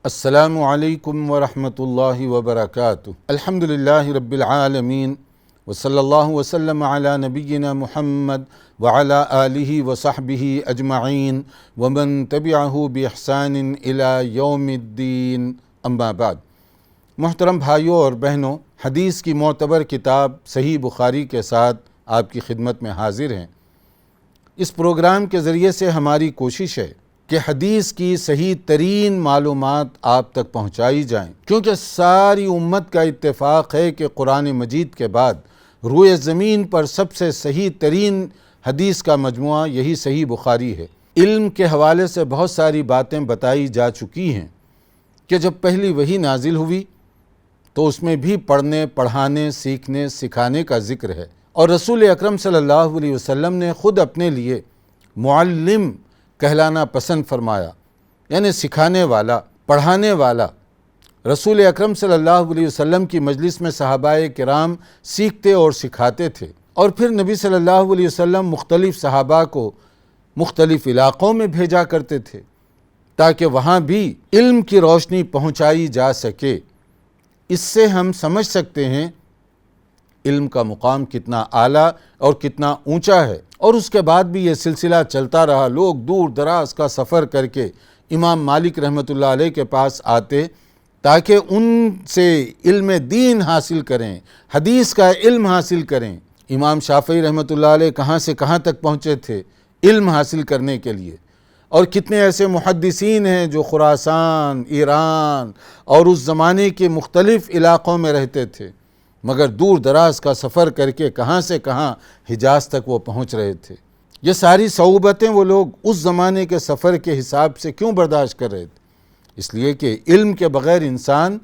السلام علیکم ورحمۃ اللہ وبرکاتہ۔ الحمدللہ رب العالمین وصلی اللہ وسلم علی نبینا محمد وعلی آلہ وصحبہ اجمعین ومن تبعہ باحسان الی یوم الدین، اما بعد۔ محترم بھائیوں اور بہنوں، حدیث کی معتبر کتاب صحیح بخاری کے ساتھ آپ کی خدمت میں حاضر ہیں۔ اس پروگرام کے ذریعے سے ہماری کوشش ہے کہ حدیث کی صحیح ترین معلومات آپ تک پہنچائی جائیں، کیونکہ ساری امت کا اتفاق ہے کہ قرآن مجید کے بعد روئے زمین پر سب سے صحیح ترین حدیث کا مجموعہ یہی صحیح بخاری ہے۔ علم کے حوالے سے بہت ساری باتیں بتائی جا چکی ہیں کہ جب پہلی وحی نازل ہوئی تو اس میں بھی پڑھنے، پڑھانے، سیکھنے، سکھانے کا ذکر ہے، اور رسول اکرم صلی اللہ علیہ وسلم نے خود اپنے لیے معلم کہلانا پسند فرمایا، یعنی سکھانے والا، پڑھانے والا۔ رسول اکرم صلی اللہ علیہ وسلم کی مجلس میں صحابہ کرام سیکھتے اور سکھاتے تھے، اور پھر نبی صلی اللہ علیہ وسلم مختلف صحابہ کو مختلف علاقوں میں بھیجا کرتے تھے تاکہ وہاں بھی علم کی روشنی پہنچائی جا سکے۔ اس سے ہم سمجھ سکتے ہیں علم کا مقام کتنا اعلیٰ اور کتنا اونچا ہے، اور اس کے بعد بھی یہ سلسلہ چلتا رہا۔ لوگ دور دراز کا سفر کر کے امام مالک رحمۃ اللہ علیہ کے پاس آتے تاکہ ان سے علم دین حاصل کریں، حدیث کا علم حاصل کریں۔ امام شافعی رحمۃ اللہ علیہ کہاں سے کہاں تک پہنچے تھے علم حاصل کرنے کے لیے، اور کتنے ایسے محدثین ہیں جو خراسان، ایران اور اس زمانے کے مختلف علاقوں میں رہتے تھے، مگر دور دراز کا سفر کر کے کہاں سے کہاں حجاز تک وہ پہنچ رہے تھے۔ یہ ساری صعوبتیں وہ لوگ اس زمانے کے سفر کے حساب سے کیوں برداشت کر رہے تھے؟ اس لیے کہ علم کے بغیر انسان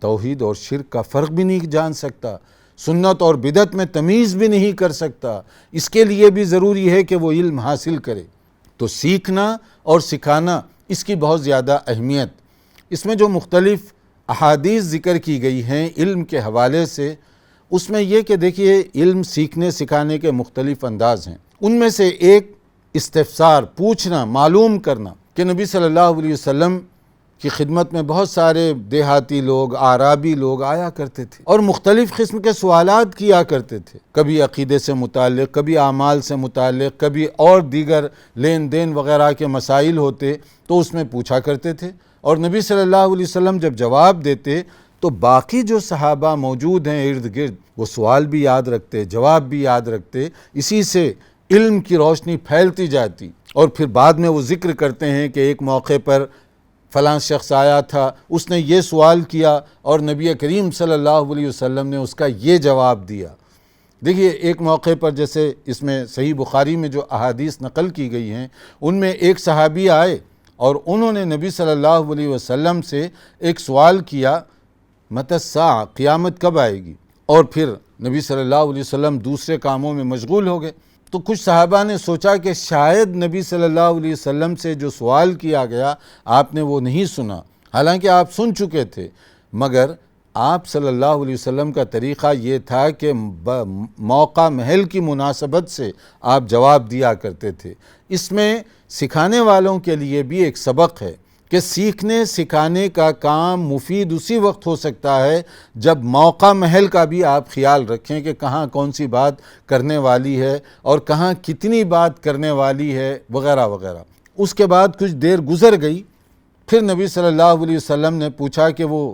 توحید اور شرک کا فرق بھی نہیں جان سکتا، سنت اور بدعت میں تمیز بھی نہیں کر سکتا۔ اس کے لیے بھی ضروری ہے کہ وہ علم حاصل کرے۔ تو سیکھنا اور سکھانا، اس کی بہت زیادہ اہمیت۔ اس میں جو مختلف احادیث ذکر کی گئی ہیں علم کے حوالے سے، اس میں یہ کہ دیکھیے علم سیکھنے سکھانے کے مختلف انداز ہیں۔ ان میں سے ایک استفسار، پوچھنا، معلوم کرنا، کہ نبی صلی اللہ علیہ وسلم کی خدمت میں بہت سارے دیہاتی لوگ، اعرابی لوگ آیا کرتے تھے اور مختلف قسم کے سوالات کیا کرتے تھے، کبھی عقیدے سے متعلق، کبھی اعمال سے متعلق، کبھی اور دیگر لین دین وغیرہ کے مسائل ہوتے تو اس میں پوچھا کرتے تھے، اور نبی صلی اللہ علیہ وسلم جب جواب دیتے تو باقی جو صحابہ موجود ہیں ارد گرد، وہ سوال بھی یاد رکھتے، جواب بھی یاد رکھتے۔ اسی سے علم کی روشنی پھیلتی جاتی، اور پھر بعد میں وہ ذکر کرتے ہیں کہ ایک موقع پر فلاں شخص آیا تھا، اس نے یہ سوال کیا اور نبی کریم صلی اللہ علیہ وسلم نے اس کا یہ جواب دیا۔ دیکھیے ایک موقع پر، جیسے اس میں صحیح بخاری میں جو احادیث نقل کی گئی ہیں، ان میں ایک صحابی آئے اور انہوں نے نبی صلی اللہ علیہ وسلم سے ایک سوال کیا، متی الساعہ، قیامت کب آئے گی؟ اور پھر نبی صلی اللہ علیہ وسلم دوسرے کاموں میں مشغول ہو گئے۔ تو کچھ صحابہ نے سوچا کہ شاید نبی صلی اللہ علیہ وسلم سے جو سوال کیا گیا آپ نے وہ نہیں سنا، حالانکہ آپ سن چکے تھے، مگر آپ صلی اللہ علیہ وسلم کا طریقہ یہ تھا کہ موقع محل کی مناسبت سے آپ جواب دیا کرتے تھے۔ اس میں سکھانے والوں کے لیے بھی ایک سبق ہے کہ سیکھنے سکھانے کا کام مفید اسی وقت ہو سکتا ہے جب موقع محل کا بھی آپ خیال رکھیں کہ کہاں کون سی بات کرنے والی ہے اور کہاں کتنی بات کرنے والی ہے وغیرہ وغیرہ۔ اس کے بعد کچھ دیر گزر گئی، پھر نبی صلی اللہ علیہ وسلم نے پوچھا کہ وہ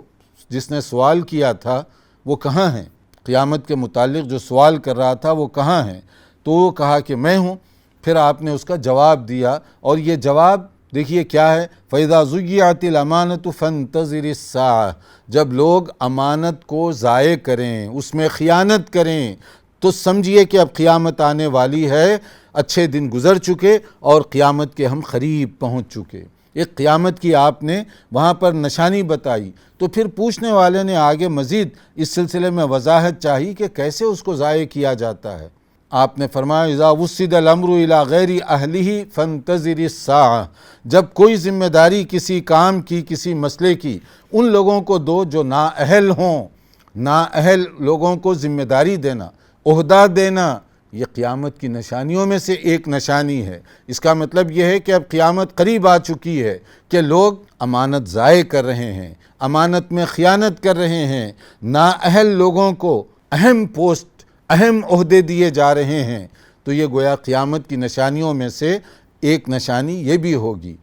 جس نے سوال کیا تھا وہ کہاں ہیں؟ قیامت کے متعلق جو سوال کر رہا تھا وہ کہاں ہیں؟ تو وہ کہا کہ میں ہوں۔ پھر آپ نے اس کا جواب دیا، اور یہ جواب دیکھیے کیا ہے، فَإِذَا ضُيِّعَتِ الْأَمَانَةُ فَانْتَظِرِ السَّاعَةَ۔ جب لوگ امانت کو ضائع کریں، اس میں خیانت کریں، تو سمجھیے کہ اب قیامت آنے والی ہے، اچھے دن گزر چکے اور قیامت کے ہم قریب پہنچ چکے۔ ایک قیامت کی آپ نے وہاں پر نشانی بتائی۔ تو پھر پوچھنے والے نے آگے مزید اس سلسلے میں وضاحت چاہی کہ کیسے اس کو ضائع کیا جاتا ہے۔ آپ نے فرمایا اذا وسد الامر الى غیر اہلہ فانتظر الساعہ، جب کوئی ذمہ داری کسی کام کی، کسی مسئلے کی، ان لوگوں کو دو جو نااہل ہوں۔ نااہل لوگوں کو ذمہ داری دینا، عہدہ دینا، یہ قیامت کی نشانیوں میں سے ایک نشانی ہے۔ اس کا مطلب یہ ہے کہ اب قیامت قریب آ چکی ہے کہ لوگ امانت ضائع کر رہے ہیں، امانت میں خیانت کر رہے ہیں، نااہل لوگوں کو اہم پوسٹ، اہم عہدے دیے جا رہے ہیں۔ تو یہ گویا قیامت کی نشانیوں میں سے ایک نشانی یہ بھی ہوگی۔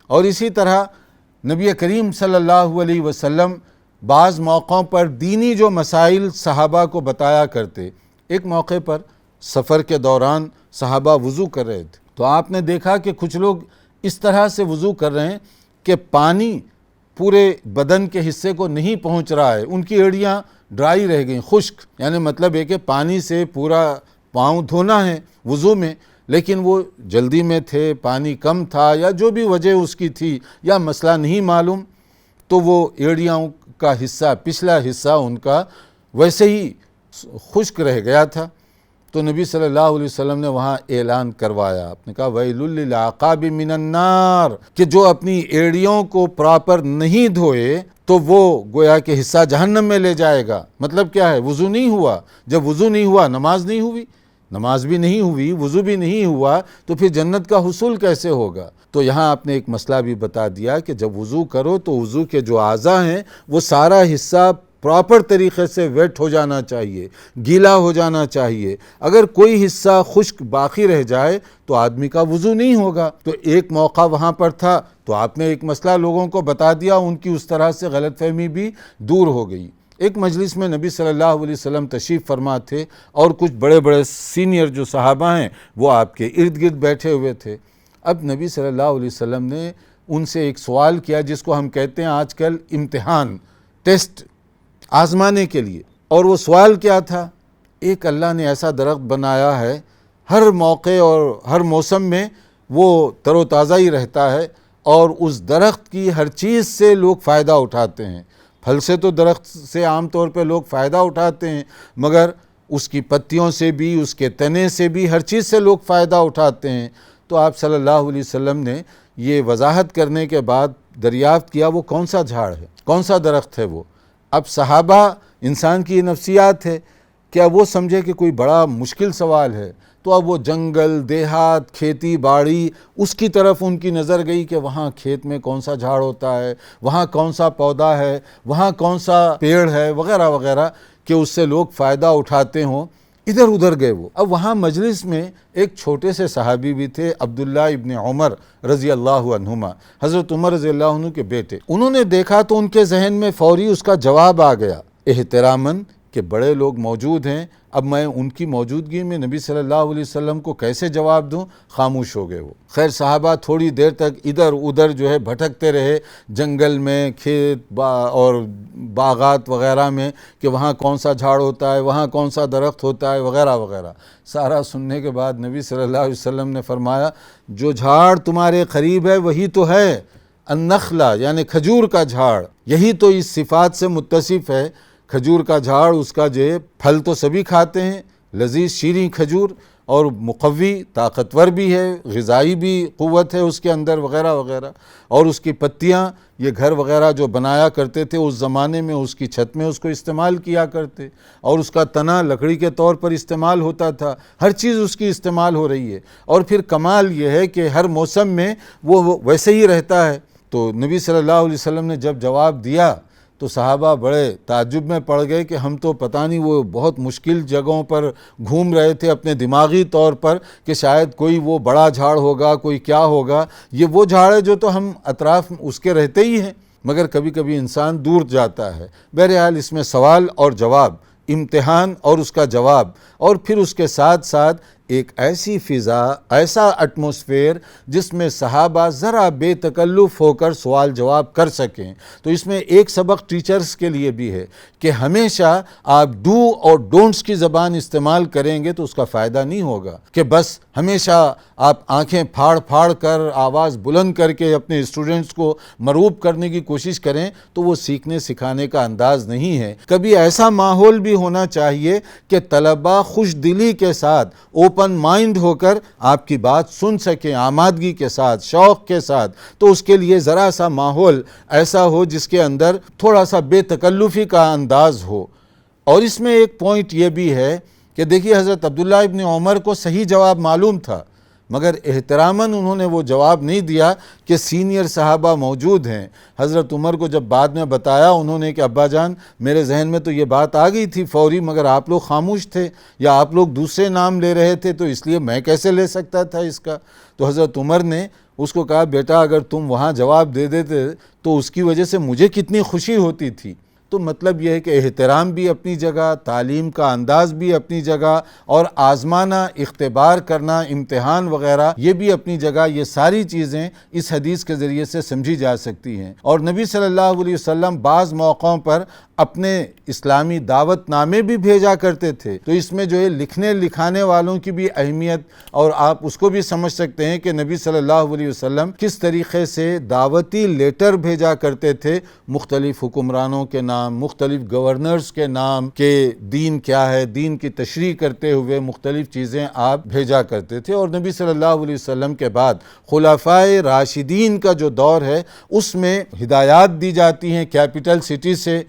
اور اسی طرح نبی کریم صلی اللہ علیہ وسلم بعض موقعوں پر دینی جو مسائل صحابہ کو بتایا کرتے۔ ایک موقع پر سفر کے دوران صحابہ وضو کر رہے تھے، تو آپ نے دیکھا کہ کچھ لوگ اس طرح سے وضو کر رہے ہیں کہ پانی پورے بدن کے حصے کو نہیں پہنچ رہا ہے، ان کی ایڑیاں ڈرائی رہ گئیں، خشک، یعنی مطلب ہے کہ پانی سے پورا پاؤں دھونا ہے وضو میں، لیکن وہ جلدی میں تھے، پانی کم تھا یا جو بھی وجہ اس کی تھی یا مسئلہ نہیں معلوم، تو وہ ایڑیاں کا حصہ، پچھلا حصہ ان کا ویسے ہی خشک رہ گیا تھا۔ تو نبی صلی اللہ علیہ وسلم نے وہاں اعلان کروایا، آپ نے کہا وَيْلٌ لِّلْعَقَابِ مِنَ النَّارِ، کہ جو اپنی ایڑیوں کو پراپر نہیں دھوئے تو وہ گویا کہ حصہ جہنم میں لے جائے گا۔ مطلب کیا ہے؟ وضو نہیں ہوا، جب وضو نہیں ہوا نماز نہیں ہوئی، نماز بھی نہیں ہوئی، وضو بھی نہیں ہوا، تو پھر جنت کا حصول کیسے ہوگا؟ تو یہاں آپ نے ایک مسئلہ بھی بتا دیا کہ جب وضو کرو تو وضو کے جو اعضاء ہیں وہ سارا حصہ پراپر طریقے سے ویٹ ہو جانا چاہیے، گیلا ہو جانا چاہیے۔ اگر کوئی حصہ خشک باقی رہ جائے تو آدمی کا وضو نہیں ہوگا۔ تو ایک موقع وہاں پر تھا تو آپ نے ایک مسئلہ لوگوں کو بتا دیا، ان کی اس طرح سے غلط فہمی بھی دور ہو گئی۔ ایک مجلس میں نبی صلی اللہ علیہ وسلم تشریف فرما تھے اور کچھ بڑے بڑے سینئر جو صحابہ ہیں وہ آپ کے ارد گرد بیٹھے ہوئے تھے۔ اب نبی صلی اللہ علیہ وسلم نے ان سے ایک سوال کیا جس کو ہم کہتے ہیں آج کل امتحان، ٹیسٹ، آزمانے کے لیے۔ اور وہ سوال کیا تھا؟ ایک اللہ نے ایسا درخت بنایا ہے، ہر موقع اور ہر موسم میں وہ تر و تازہ ہی رہتا ہے، اور اس درخت کی ہر چیز سے لوگ فائدہ اٹھاتے ہیں۔ پھل سے تو درخت سے عام طور پہ لوگ فائدہ اٹھاتے ہیں، مگر اس کی پتیوں سے بھی، اس کے تنے سے بھی، ہر چیز سے لوگ فائدہ اٹھاتے ہیں۔ تو آپ صلی اللہ علیہ وسلم نے یہ وضاحت کرنے کے بعد دریافت کیا وہ کون سا جھاڑ ہے، کون سا درخت ہے وہ۔ اب صحابہ، انسان کی نفسیات ہے کہ اب وہ سمجھے کہ کوئی بڑا مشکل سوال ہے، تو اب وہ جنگل، دیہات، کھیتی باڑی، اس کی طرف ان کی نظر گئی کہ وہاں کھیت میں کون سا جھاڑ ہوتا ہے، وہاں کون سا پودا ہے، وہاں کون سا پیڑ ہے، وغیرہ وغیرہ، کہ اس سے لوگ فائدہ اٹھاتے ہوں۔ ادھر ادھر گئے وہ۔ اب وہاں مجلس میں ایک چھوٹے سے صحابی بھی تھے، عبداللہ ابن عمر رضی اللہ عنہما، حضرت عمر رضی اللہ عنہ کے بیٹے۔ انہوں نے دیکھا تو ان کے ذہن میں فوری اس کا جواب آ گیا، احتراماً کہ بڑے لوگ موجود ہیں، اب میں ان کی موجودگی میں نبی صلی اللہ علیہ وسلم کو کیسے جواب دوں؟ خاموش ہو گئے وہ۔ خیر صحابہ تھوڑی دیر تک ادھر ادھر جو ہے بھٹکتے رہے، جنگل میں، کھیت اور باغات وغیرہ میں، کہ وہاں کون سا جھاڑ ہوتا ہے، وہاں کون سا درخت ہوتا ہے، وغیرہ وغیرہ۔ سارا سننے کے بعد نبی صلی اللہ علیہ وسلم نے فرمایا جو جھاڑ تمہارے قریب ہے وہی تو ہے، النخلہ، یعنی کھجور کا جھاڑ، یہی تو اس صفات سے متصف ہے۔ کھجور کا جھاڑ، اس کا جو ہے پھل تو سبھی کھاتے ہیں، لذیذ شیریں کھجور، اور مقوی، طاقتور بھی ہے، غذائی بھی قوت ہے اس کے اندر، وغیرہ وغیرہ۔ اور اس کی پتیاں، یہ گھر وغیرہ جو بنایا کرتے تھے اس زمانے میں، اس کی چھت میں اس کو استعمال کیا کرتے، اور اس کا تنا لکڑی کے طور پر استعمال ہوتا تھا، ہر چیز اس کی استعمال ہو رہی ہے۔ اور پھر کمال یہ ہے کہ ہر موسم میں وہ ویسے ہی رہتا ہے۔ تو نبی صلی اللہ علیہ وسلم نے جب جواب دیا تو صحابہ بڑے تعجب میں پڑ گئے کہ ہم تو پتہ نہیں وہ بہت مشکل جگہوں پر گھوم رہے تھے اپنے دماغی طور پر کہ شاید کوئی وہ بڑا جھاڑ ہوگا، کوئی کیا ہوگا، یہ وہ جھاڑ ہے جو تو ہم اطراف اس کے رہتے ہی ہیں، مگر کبھی کبھی انسان دور جاتا ہے۔ بہرحال اس میں سوال اور جواب، امتحان اور اس کا جواب، اور پھر اس کے ساتھ ساتھ ایک ایسی فضا، ایسا ایٹماسفیئر جس میں صحابہ ذرا بے تکلف ہو کر سوال جواب کر سکیں۔ تو اس میں ایک سبق ٹیچرز کے لیے بھی ہے کہ ہمیشہ آپ ڈو اور ڈونٹس کی زبان استعمال کریں گے تو اس کا فائدہ نہیں ہوگا کہ بس ہمیشہ آپ آنکھیں پھاڑ پھاڑ کر، آواز بلند کر کے اپنے اسٹوڈنٹس کو مرعوب کرنے کی کوشش کریں، تو وہ سیکھنے سکھانے کا انداز نہیں ہے۔ کبھی ایسا ماحول بھی ہونا چاہیے کہ طلباء خوش دلی کے ساتھ، اوپن مائنڈ ہو کر آپ کی بات سن سکیں، آمادگی کے ساتھ، شوق کے ساتھ۔ تو اس کے لیے ذرا سا ماحول ایسا ہو جس کے اندر تھوڑا سا بے تکلفی کا انداز ہو۔ اور اس میں ایک پوائنٹ یہ بھی ہے کہ دیکھیے حضرت عبداللہ ابن عمر کو صحیح جواب معلوم تھا، مگر احتراماً انہوں نے وہ جواب نہیں دیا کہ سینئر صحابہ موجود ہیں۔ حضرت عمر کو جب بعد میں بتایا انہوں نے کہ ابا جان میرے ذہن میں تو یہ بات آ گئی تھی فوری، مگر آپ لوگ خاموش تھے یا آپ لوگ دوسرے نام لے رہے تھے تو اس لیے میں کیسے لے سکتا تھا اس کا۔ تو حضرت عمر نے اس کو کہا بیٹا اگر تم وہاں جواب دے دیتے تو اس کی وجہ سے مجھے کتنی خوشی ہوتی تھی۔ تو مطلب یہ ہے کہ احترام بھی اپنی جگہ، تعلیم کا انداز بھی اپنی جگہ، اور آزمانا، اختبار کرنا، امتحان وغیرہ یہ بھی اپنی جگہ، یہ ساری چیزیں اس حدیث کے ذریعے سے سمجھی جا سکتی ہیں۔ اور نبی صلی اللہ علیہ وسلم بعض موقعوں پر اپنے اسلامی دعوت نامے بھی بھیجا کرتے تھے، تو اس میں جو ہے لکھنے لکھانے والوں کی بھی اہمیت، اور آپ اس کو بھی سمجھ سکتے ہیں کہ نبی صلی اللہ علیہ وسلم کس طریقے سے دعوتی لیٹر بھیجا کرتے تھے مختلف حکمرانوں کے نام، مختلف گورنرز کے نام، کہ دین کیا ہے، دین کی تشریح کرتے ہوئے مختلف چیزیں آپ بھیجا کرتے تھے۔ اور نبی صلی اللہ علیہ وسلم کے بعد خلفائے راشدین کا جو دور ہے اس میں ہدایات دی جاتی ہیں کیپٹل سٹی سے،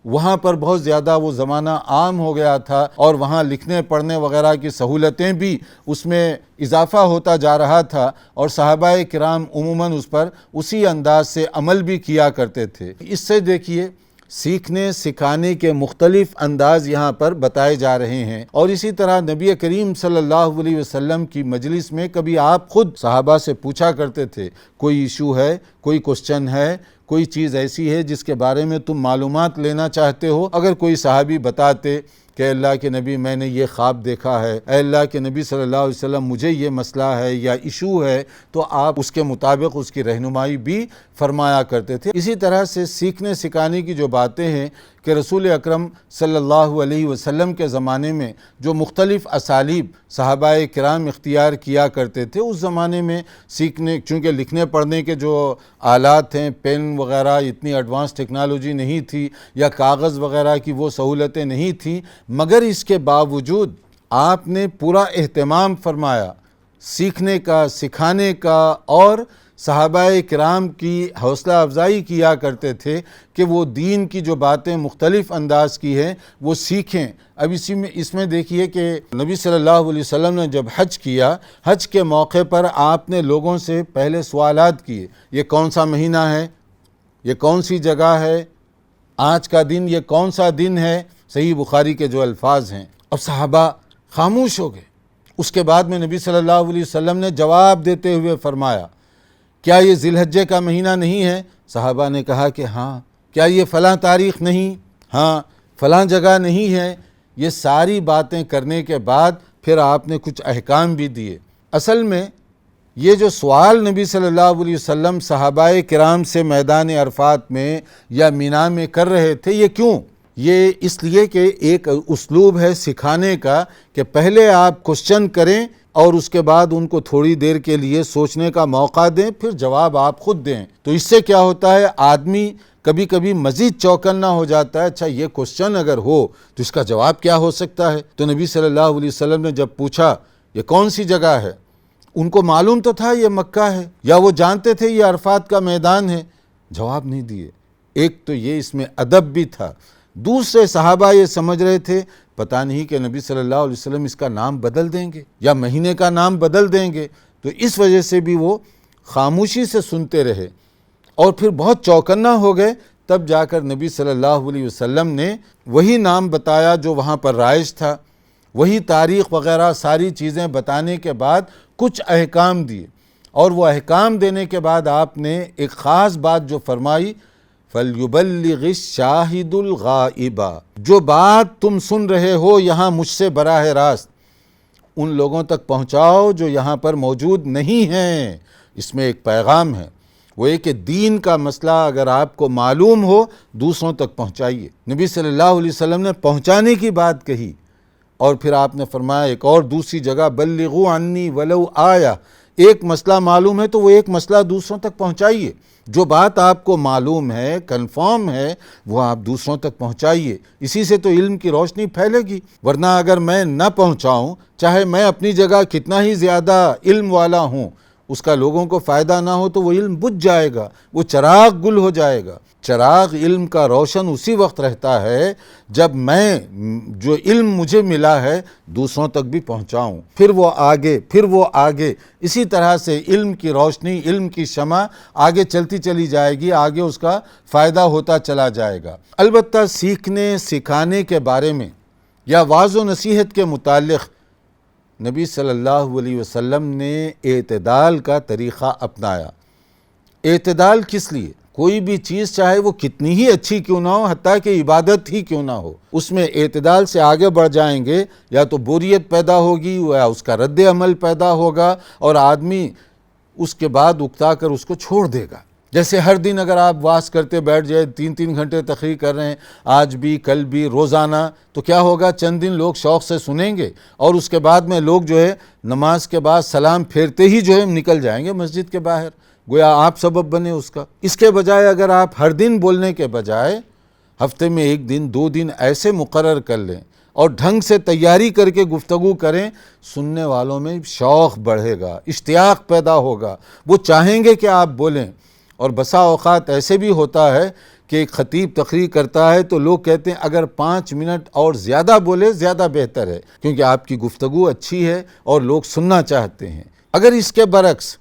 وہاں پر بہت زیادہ وہ زمانہ عام ہو گیا تھا، اور وہاں لکھنے پڑھنے وغیرہ کی سہولتیں بھی اس میں اضافہ ہوتا جا رہا تھا، اور صحابہ کرام عموماً اس پر اسی انداز سے عمل بھی کیا کرتے تھے۔ اس سے دیکھیے سیکھنے سکھانے کے مختلف انداز یہاں پر بتائے جا رہے ہیں۔ اور اسی طرح نبی کریم صلی اللہ علیہ وسلم کی مجلس میں کبھی آپ خود صحابہ سے پوچھا کرتے تھے کوئی ایشو ہے، کوئی کوسچن ہے، کوئی چیز ایسی ہے جس کے بارے میں تم معلومات لینا چاہتے ہو، اگر کوئی صحابی بتاتے کہ اللہ کے نبی میں نے یہ خواب دیکھا ہے، اے اللہ کے نبی صلی اللہ علیہ وسلم مجھے یہ مسئلہ ہے یا ایشو ہے، تو آپ اس کے مطابق اس کی رہنمائی بھی فرمایا کرتے تھے۔ اسی طرح سے سیکھنے سکھانے کی جو باتیں ہیں کہ رسول اکرم صلی اللہ علیہ وسلم کے زمانے میں جو مختلف اسالیب صحابہ کرام اختیار کیا کرتے تھے، اس زمانے میں سیکھنے، چونکہ لکھنے پڑھنے کے جو آلات ہیں، پین وغیرہ اتنی ایڈوانس ٹیکنالوجی نہیں تھی، یا کاغذ وغیرہ کی وہ سہولتیں نہیں تھیں، مگر اس کے باوجود آپ نے پورا اہتمام فرمایا سیکھنے کا، سکھانے کا، اور صحابہ کرام کی حوصلہ افزائی کیا کرتے تھے کہ وہ دین کی جو باتیں مختلف انداز کی ہیں وہ سیکھیں۔ اب اس میں دیکھیے کہ نبی صلی اللہ علیہ وسلم نے جب حج کیا، حج کے موقع پر آپ نے لوگوں سے پہلے سوالات کیے، یہ کون سا مہینہ ہے، یہ کون سی جگہ ہے، آج کا دن یہ کون سا دن ہے، صحیح بخاری کے جو الفاظ ہیں۔ اب صحابہ خاموش ہو گئے۔ اس کے بعد میں نبی صلی اللہ علیہ وسلم نے جواب دیتے ہوئے فرمایا کیا یہ ذی الحجہ کا مہینہ نہیں ہے؟ صحابہ نے کہا کہ ہاں۔ کیا یہ فلاں تاریخ نہیں؟ ہاں۔ فلاں جگہ نہیں ہے؟ یہ ساری باتیں کرنے کے بعد پھر آپ نے کچھ احکام بھی دیے۔ اصل میں یہ جو سوال نبی صلی اللہ علیہ وسلم صحابہ کرام سے میدان عرفات میں یا مینا میں کر رہے تھے، یہ کیوں؟ یہ اس لیے کہ ایک اسلوب ہے سکھانے کا کہ پہلے آپ کوسچن کریں اور اس کے بعد ان کو تھوڑی دیر کے لیے سوچنے کا موقع دیں، پھر جواب آپ خود دیں۔ تو اس سے کیا ہوتا ہے، آدمی کبھی کبھی مزید چوکنا ہو جاتا ہے، اچھا یہ کوسچن اگر ہو تو اس کا جواب کیا ہو سکتا ہے۔ تو نبی صلی اللہ علیہ وسلم نے جب پوچھا یہ کون سی جگہ ہے، ان کو معلوم تو تھا یہ مکہ ہے، یا وہ جانتے تھے یہ عرفات کا میدان ہے، جواب نہیں دیے۔ ایک تو یہ اس میں ادب بھی تھا، دوسرے صحابہ یہ سمجھ رہے تھے پتہ نہیں کہ نبی صلی اللہ علیہ وسلم اس کا نام بدل دیں گے یا مہینے کا نام بدل دیں گے، تو اس وجہ سے بھی وہ خاموشی سے سنتے رہے اور پھر بہت چوکنا ہو گئے۔ تب جا کر نبی صلی اللہ علیہ وسلم نے وہی نام بتایا جو وہاں پر رائج تھا، وہی تاریخ وغیرہ ساری چیزیں بتانے کے بعد کچھ احکام دیے، اور وہ احکام دینے کے بعد آپ نے ایک خاص بات جو فرمائی فَلْيُبَلِّغِ الشَّاهِدُ الْغَائِبَ، جو بات تم سن رہے ہو یہاں مجھ سے براہ راست ان لوگوں تک پہنچاؤ جو یہاں پر موجود نہیں ہیں۔ اس میں ایک پیغام ہے، وہ یہ کہ دین کا مسئلہ اگر آپ کو معلوم ہو دوسروں تک پہنچائیے۔ نبی صلی اللہ علیہ وسلم نے پہنچانے کی بات کہی، اور پھر آپ نے فرمایا ایک اور دوسری جگہ بلغوا عنی ولو آیا، ایک مسئلہ معلوم ہے تو وہ ایک مسئلہ دوسروں تک پہنچائیے۔ جو بات آپ کو معلوم ہے، کنفرم ہے، وہ آپ دوسروں تک پہنچائیے، اسی سے تو علم کی روشنی پھیلے گی۔ ورنہ اگر میں نہ پہنچاؤں، چاہے میں اپنی جگہ کتنا ہی زیادہ علم والا ہوں، اس کا لوگوں کو فائدہ نہ ہو تو وہ علم بجھ جائے گا، وہ چراغ گل ہو جائے گا۔ چراغ علم کا روشن اسی وقت رہتا ہے جب میں جو علم مجھے ملا ہے دوسروں تک بھی پہنچاؤں، پھر وہ آگے، اسی طرح سے علم کی روشنی، علم کی شمع آگے چلتی چلی جائے گی، آگے اس کا فائدہ ہوتا چلا جائے گا۔ البتہ سیکھنے سکھانے کے بارے میں یا واعظ و نصیحت کے متعلق نبی صلی اللہ علیہ وسلم نے اعتدال کا طریقہ اپنایا۔ اعتدال کس لیے؟ کوئی بھی چیز چاہے وہ کتنی ہی اچھی کیوں نہ ہو، حتیٰ کہ عبادت ہی کیوں نہ ہو، اس میں اعتدال سے آگے بڑھ جائیں گے یا تو بوریت پیدا ہوگی یا اس کا رد عمل پیدا ہوگا اور آدمی اس کے بعد اکتا کر اس کو چھوڑ دے گا۔ جیسے ہر دن اگر آپ واعظ کرتے بیٹھ جائے، 3 گھنٹے تقریر کر رہے ہیں، آج بھی کل بھی روزانہ، تو کیا ہوگا؟ چند دن لوگ شوق سے سنیں گے اور اس کے بعد میں لوگ جو ہے نماز کے بعد سلام پھیرتے ہی جو ہے نکل جائیں گے مسجد کے باہر، گویا آپ سبب بنے اس کا۔ اس کے بجائے اگر آپ ہر دن بولنے کے بجائے ہفتے میں 1 دن 2 دن ایسے مقرر کر لیں اور ڈھنگ سے تیاری کر کے گفتگو کریں، سننے والوں میں شوق بڑھے گا، اشتیاق پیدا ہوگا، وہ چاہیں گے کہ آپ بولیں۔ اور بسا اوقات ایسے بھی ہوتا ہے کہ ایک خطیب تقریر کرتا ہے تو لوگ کہتے ہیں اگر 5 منٹ اور زیادہ بولے زیادہ بہتر ہے، کیونکہ آپ کی گفتگو اچھی ہے اور لوگ سننا چاہتے ہیں۔ اگر اس کے برعکس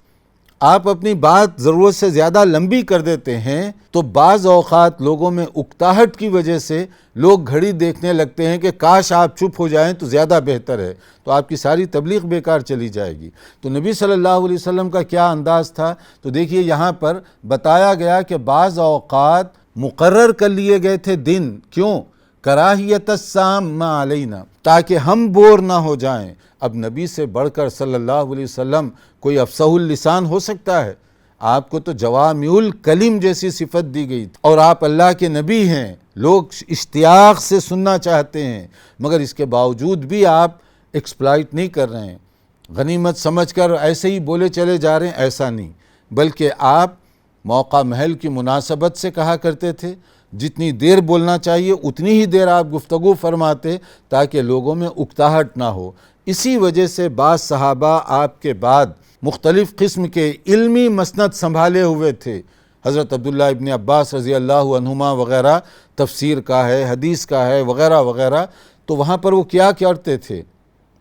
آپ اپنی بات ضرورت سے زیادہ لمبی کر دیتے ہیں تو بعض اوقات لوگوں میں اکتاہٹ کی وجہ سے لوگ گھڑی دیکھنے لگتے ہیں کہ کاش آپ چپ ہو جائیں تو زیادہ بہتر ہے، تو آپ کی ساری تبلیغ بیکار چلی جائے گی۔ تو نبی صلی اللہ علیہ وسلم کا کیا انداز تھا؟ تو دیکھیے یہاں پر بتایا گیا کہ بعض اوقات مقرر کر لیے گئے تھے دن، کیوں؟ کراہیت السام علینا، تاکہ ہم بور نہ ہو جائیں۔ اب نبی سے بڑھ کر صلی اللہ علیہ وسلم کوئی افصح اللسان ہو سکتا ہے؟ آپ کو تو جوامع الکلم جیسی صفت دی گئی تھی اور آپ اللہ کے نبی ہیں، لوگ اشتیاق سے سننا چاہتے ہیں، مگر اس کے باوجود بھی آپ ایکسپلائٹ نہیں کر رہے ہیں، غنیمت سمجھ کر ایسے ہی بولے چلے جا رہے ہیں، ایسا نہیں، بلکہ آپ موقع محل کی مناسبت سے کہا کرتے تھے، جتنی دیر بولنا چاہیے اتنی ہی دیر آپ گفتگو فرماتے تاکہ لوگوں میں اکتاہٹ نہ ہو۔ اسی وجہ سے بعض صحابہ آپ کے بعد مختلف قسم کے علمی مسند سنبھالے ہوئے تھے۔ حضرت عبداللہ ابن عباس رضی اللہ عنہما وغیرہ تفسیر کا ہے، حدیث کا ہے وغیرہ وغیرہ، تو وہاں پر وہ کیا کرتے تھے؟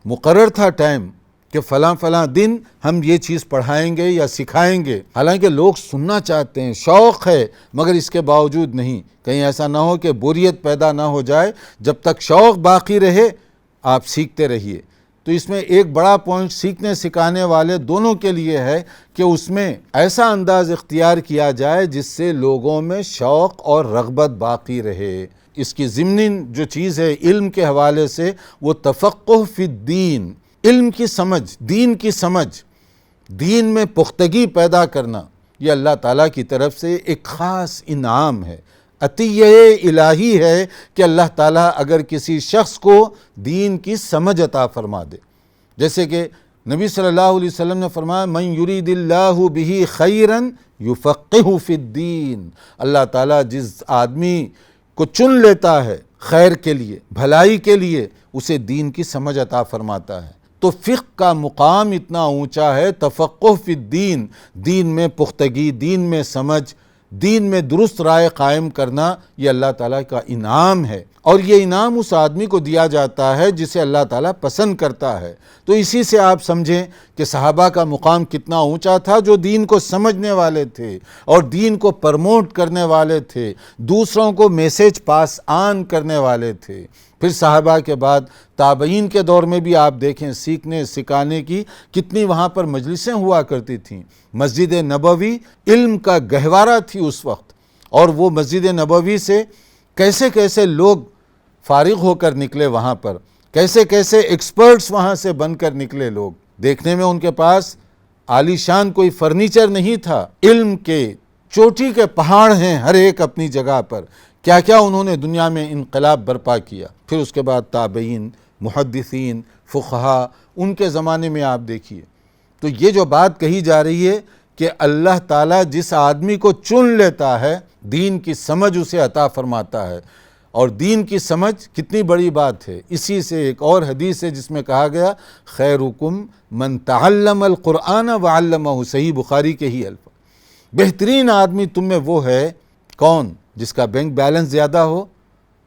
مقرر تھا ٹائم کہ فلاں دن ہم یہ چیز پڑھائیں گے یا سکھائیں گے، حالانکہ لوگ سننا چاہتے ہیں، شوق ہے، مگر اس کے باوجود نہیں۔ کہیں ایسا نہ ہو کہ بوریت پیدا نہ ہو جائے، جب تک شوق باقی رہے آپ سیکھتے رہیے۔ تو اس میں ایک بڑا پوائنٹ سیکھنے سکھانے والے دونوں کے لیے ہے کہ اس میں ایسا انداز اختیار کیا جائے جس سے لوگوں میں شوق اور رغبت باقی رہے۔ اس کی ضمنی جو چیز ہے علم کے حوالے سے وہ تفقہ فی الدین، علم کی سمجھ، دین میں پختگی پیدا کرنا، یہ اللہ تعالیٰ کی طرف سے ایک خاص انعام ہے، عطیہ الہی ہے کہ اللہ تعالیٰ اگر کسی شخص کو دین کی سمجھ عطا فرما دے۔ جیسے کہ نبی صلی اللہ علیہ وسلم نے فرمایا من یرید اللہ بہ خیرا یفقہہ فی الدین، اللہ تعالیٰ جس آدمی کو چن لیتا ہے خیر کے لیے، بھلائی کے لیے، اسے دین کی سمجھ عطا فرماتا ہے۔ تو فقہ کا مقام اتنا اونچا ہے، تفقہ فی الدین، دین میں پختگی، دین میں سمجھ، دین میں درست رائے قائم کرنا، یہ اللہ تعالیٰ کا انعام ہے، اور یہ انعام اس آدمی کو دیا جاتا ہے جسے اللہ تعالیٰ پسند کرتا ہے۔ تو اسی سے آپ سمجھیں کہ صحابہ کا مقام کتنا اونچا تھا، جو دین کو سمجھنے والے تھے اور دین کو پرموٹ کرنے والے تھے، دوسروں کو میسیج پاس آن کرنے والے تھے۔ پھر صحابہ کے بعد تابعین کے دور میں بھی آپ دیکھیں سیکھنے سکھانے کی کتنی وہاں پر مجلسیں ہوا کرتی تھیں۔ مسجد نبوی علم کا گہوارہ تھی اس وقت، اور وہ مسجد نبوی سے کیسے کیسے لوگ فارغ ہو کر نکلے، وہاں پر کیسے کیسے ایکسپرٹس وہاں سے بن کر نکلے لوگ۔ دیکھنے میں ان کے پاس عالی شان کوئی فرنیچر نہیں تھا، علم کے چوٹی کے پہاڑ ہیں ہر ایک اپنی جگہ پر، کیا کیا انہوں نے دنیا میں انقلاب برپا کیا۔ پھر اس کے بعد تابعین، محدثین، فقہا، ان کے زمانے میں آپ دیکھیے۔ تو یہ جو بات کہی جا رہی ہے کہ اللہ تعالیٰ جس آدمی کو چن لیتا ہے دین کی سمجھ اسے عطا فرماتا ہے۔ اور دین کی سمجھ کتنی بڑی بات ہے۔ اسی سے ایک اور حدیث ہے جس میں کہا گیا خیرکم من تعلم القرآن وعلمہ، صحیح بخاری کے ہی الفاظ۔ بہترین آدمی تم میں وہ ہے کون؟ جس کا بینک بیلنس زیادہ ہو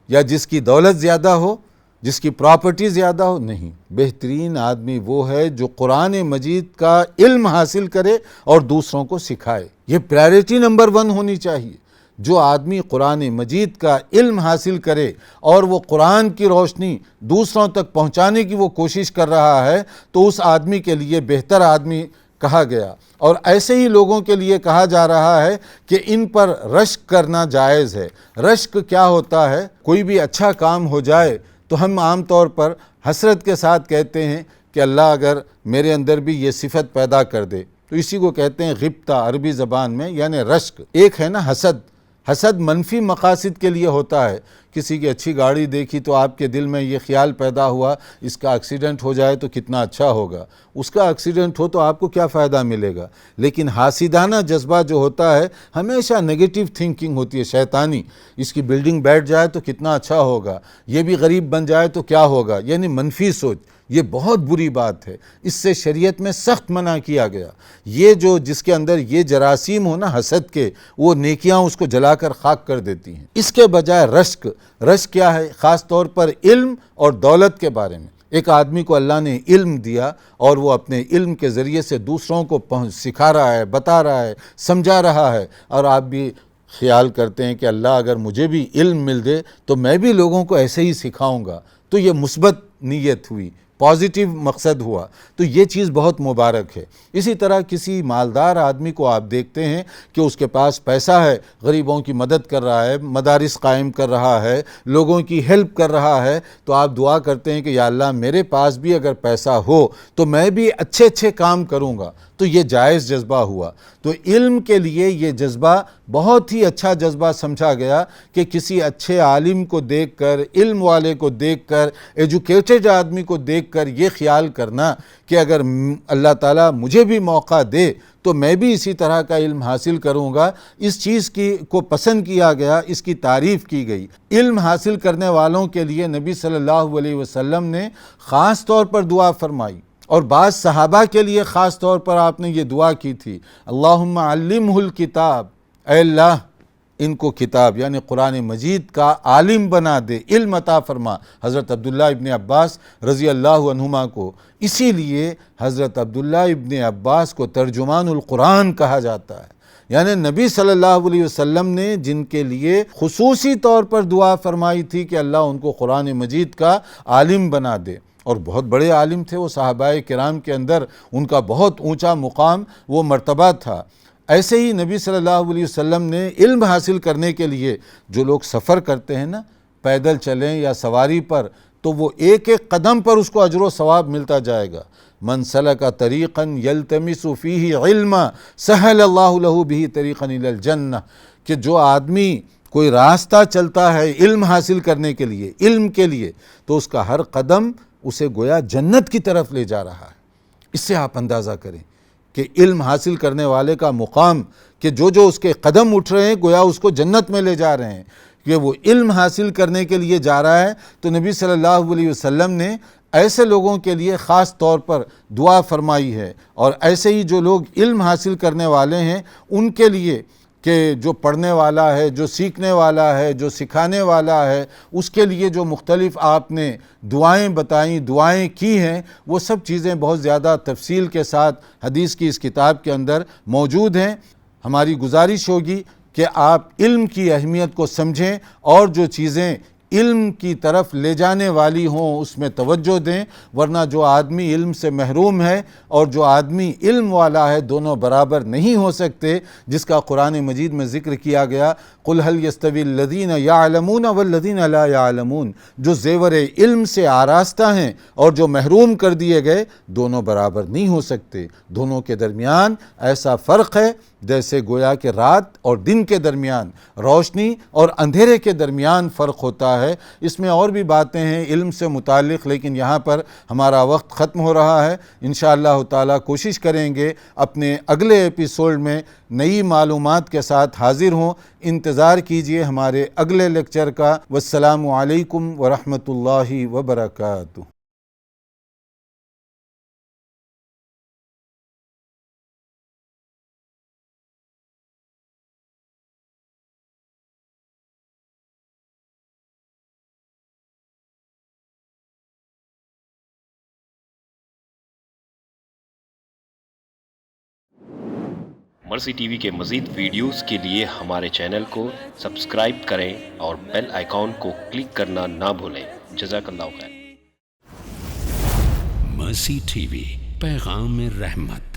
یا جس کی دولت زیادہ ہو، جس کی پراپرٹی زیادہ ہو؟ نہیں، بہترین آدمی وہ ہے جو قرآن مجید کا علم حاصل کرے اور دوسروں کو سکھائے۔ یہ پرائرٹی نمبر 1 ہونی چاہیے۔ جو آدمی قرآن مجید کا علم حاصل کرے اور وہ قرآن کی روشنی دوسروں تک پہنچانے کی وہ کوشش کر رہا ہے تو اس آدمی کے لیے بہتر آدمی کہا گیا۔ اور ایسے ہی لوگوں کے لیے کہا جا رہا ہے کہ ان پر رشک کرنا جائز ہے۔ رشک کیا ہوتا ہے؟ کوئی بھی اچھا کام ہو جائے تو ہم عام طور پر حسرت کے ساتھ کہتے ہیں کہ اللہ اگر میرے اندر بھی یہ صفت پیدا کر دے، تو اسی کو کہتے ہیں غبطہ عربی زبان میں، یعنی رشک۔ ایک ہے نا حسد، حسد منفی مقاصد کے لیے ہوتا ہے۔ کسی کی اچھی گاڑی دیکھی تو آپ کے دل میں یہ خیال پیدا ہوا اس کا ایکسیڈنٹ ہو جائے تو کتنا اچھا ہوگا، اس کا ایکسیڈنٹ ہو تو آپ کو کیا فائدہ ملے گا۔ لیکن حاسدانہ جذبہ جو ہوتا ہے ہمیشہ نیگیٹو تھنکنگ ہوتی ہے، شیطانی۔ اس کی بلڈنگ بیٹھ جائے تو کتنا اچھا ہوگا، یہ بھی غریب بن جائے تو کیا ہوگا، یعنی منفی سوچ۔ یہ بہت بری بات ہے، اس سے شریعت میں سخت منع کیا گیا۔ یہ جو جس کے اندر یہ جراثیم ہو نا حسد کے، وہ نیکیاں اس کو جلا کر خاک کر دیتی ہیں۔ اس کے بجائے رشک، رشک کیا ہے؟ خاص طور پر علم اور دولت کے بارے میں۔ ایک آدمی کو اللہ نے علم دیا اور وہ اپنے علم کے ذریعے سے دوسروں کو سکھا رہا ہے، بتا رہا ہے، سمجھا رہا ہے، اور آپ بھی خیال کرتے ہیں کہ اللہ اگر مجھے بھی علم مل دے تو میں بھی لوگوں کو ایسے ہی سکھاؤں گا، تو یہ مثبت نیت ہوئی، پازیٹیو مقصد ہوا، تو یہ چیز بہت مبارک ہے۔ اسی طرح کسی مالدار آدمی کو آپ دیکھتے ہیں کہ اس کے پاس پیسہ ہے، غریبوں کی مدد کر رہا ہے، مدارس قائم کر رہا ہے، لوگوں کی ہیلپ کر رہا ہے، تو آپ دعا کرتے ہیں کہ یا اللہ میرے پاس بھی اگر پیسہ ہو تو میں بھی اچھے اچھے کام کروں گا، تو یہ جائز جذبہ ہوا۔ تو علم کے لیے یہ جذبہ بہت ہی اچھا جذبہ سمجھا گیا کہ کسی اچھے عالم کو دیکھ کر، علم والے کو دیکھ کر، ایجوکیٹڈ آدمی کو دیکھ کر یہ خیال کرنا کہ اگر اللہ تعالیٰ مجھے بھی موقع دے تو میں بھی اسی طرح کا علم حاصل کروں گا، اس چیز کو پسند کیا گیا، اس کی تعریف کی گئی۔ علم حاصل کرنے والوں کے لیے نبی صلی اللہ علیہ وسلم نے خاص طور پر دعا فرمائی، اور بعض صحابہ کے لیے خاص طور پر آپ نے یہ دعا کی تھی، اللہم علمہ الکتاب، اے اللہ ان کو کتاب یعنی قرآن مجید کا عالم بنا دے، علم عطا فرما۔ حضرت عبداللہ ابن عباس رضی اللہ عنہما کو، اسی لیے حضرت عبداللہ ابن عباس کو ترجمان القرآن کہا جاتا ہے۔ یعنی نبی صلی اللہ علیہ وسلم نے جن کے لیے خصوصی طور پر دعا فرمائی تھی کہ اللہ ان کو قرآن مجید کا عالم بنا دے، اور بہت بڑے عالم تھے وہ، صحابہ کرام کے اندر ان کا بہت اونچا مقام وہ مرتبہ تھا۔ ایسے ہی نبی صلی اللہ علیہ وسلم نے علم حاصل کرنے کے لیے جو لوگ سفر کرتے ہیں نا، پیدل چلیں یا سواری پر، تو وہ ایک ایک قدم پر اس کو اجر و ثواب ملتا جائے گا۔ من سلک طریقا یلتمس فیہ علما سہل اللہ لہ بہ طریقا الی الجنہ، کہ جو آدمی کوئی راستہ چلتا ہے علم حاصل کرنے کے لیے، علم کے لیے، تو اس کا ہر قدم اسے گویا جنت کی طرف لے جا رہا ہے۔ اس سے آپ اندازہ کریں کہ علم حاصل کرنے والے کا مقام، کہ جو اس کے قدم اٹھ رہے ہیں گویا اس کو جنت میں لے جا رہے ہیں، کہ وہ علم حاصل کرنے کے لیے جا رہا ہے۔ تو نبی صلی اللہ علیہ وسلم نے ایسے لوگوں کے لیے خاص طور پر دعا فرمائی ہے، اور ایسے ہی جو لوگ علم حاصل کرنے والے ہیں ان کے لیے، کہ جو پڑھنے والا ہے، جو سیکھنے والا ہے، جو سکھانے والا ہے، اس کے لیے جو مختلف آپ نے دعائیں بتائیں، دعائیں کی ہیں، وہ سب چیزیں بہت زیادہ تفصیل کے ساتھ حدیث کی اس کتاب کے اندر موجود ہیں۔ ہماری گزارش ہوگی کہ آپ علم کی اہمیت کو سمجھیں، اور جو چیزیں علم کی طرف لے جانے والی ہوں اس میں توجہ دیں، ورنہ جو آدمی علم سے محروم ہے اور جو آدمی علم والا ہے دونوں برابر نہیں ہو سکتے، جس کا قرآن مجید میں ذکر کیا گیا، قُلْ هَلْ يَسْتَوِي الَّذِينَ يَعْلَمُونَ وَالَّذِينَ لَا يَعْلَمُونَ، جو زیور علم سے آراستہ ہیں اور جو محروم کر دیے گئے، دونوں برابر نہیں ہو سکتے، دونوں کے درمیان ایسا فرق ہے جیسے گویا کہ رات اور دن کے درمیان، روشنی اور اندھیرے کے درمیان فرق ہوتا ہے۔ اس میں اور بھی باتیں ہیں علم سے متعلق، لیکن یہاں پر ہمارا وقت ختم ہو رہا ہے۔ انشاءاللہ تعالی کوشش کریں گے اپنے اگلے ایپیسوڈ میں نئی معلومات کے ساتھ حاضر ہوں۔ انتظار کیجئے ہمارے اگلے لیکچر کا۔ والسلام علیکم ورحمۃ اللہ وبرکاتہ۔ مرسی ٹی وی کے مزید ویڈیوز کے لیے ہمارے چینل کو سبسکرائب کریں اور بیل آئیکن کو کلک کرنا نہ بھولیں۔ جزاک اللہ خیر۔ مرسی ٹی وی، پیغام رحمت۔